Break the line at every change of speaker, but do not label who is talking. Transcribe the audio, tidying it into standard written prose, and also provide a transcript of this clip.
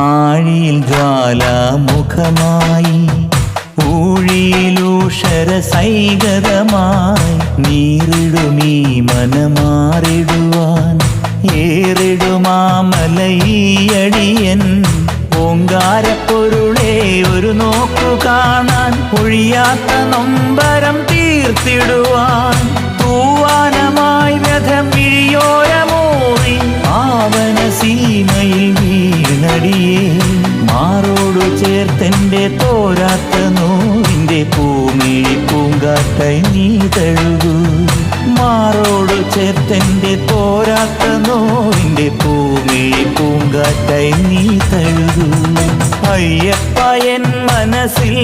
ആഴിയിൽ ജ്വാലാമുഖമായി ഊഴിയിലൂഷര സൈകതമായി നീറിടുമീ മനമാറിടുവാൻ ഏറിടുമാമലയടിയൻ ഓങ്കാരപ്പൊരുളേ ഒരു നോക്കു കാണാൻ ഒഴിയാത്ത നൊമ്പരം തീർത്തിടുവാൻ തൂവാനമായി വ്യഥം വിഴിയോരമൂറി പാവന സീമയിൽ വീണടിയേ മാറോടു ചേർത്തെൻ്റെ തോരാത്ത നോവിൻ്റെ പൂമിഴി പൂങ്കാറ്റായി നീ തഴുകൂ മാറോടു ചേർത്തെൻ്റെ തോരാത്ത നോവിൻ്റെ പൂമിഴി പൂങ്കാറ്റായി നീ തഴുകൂ അയ്യപ്പ എൻ മനസ്സിൽ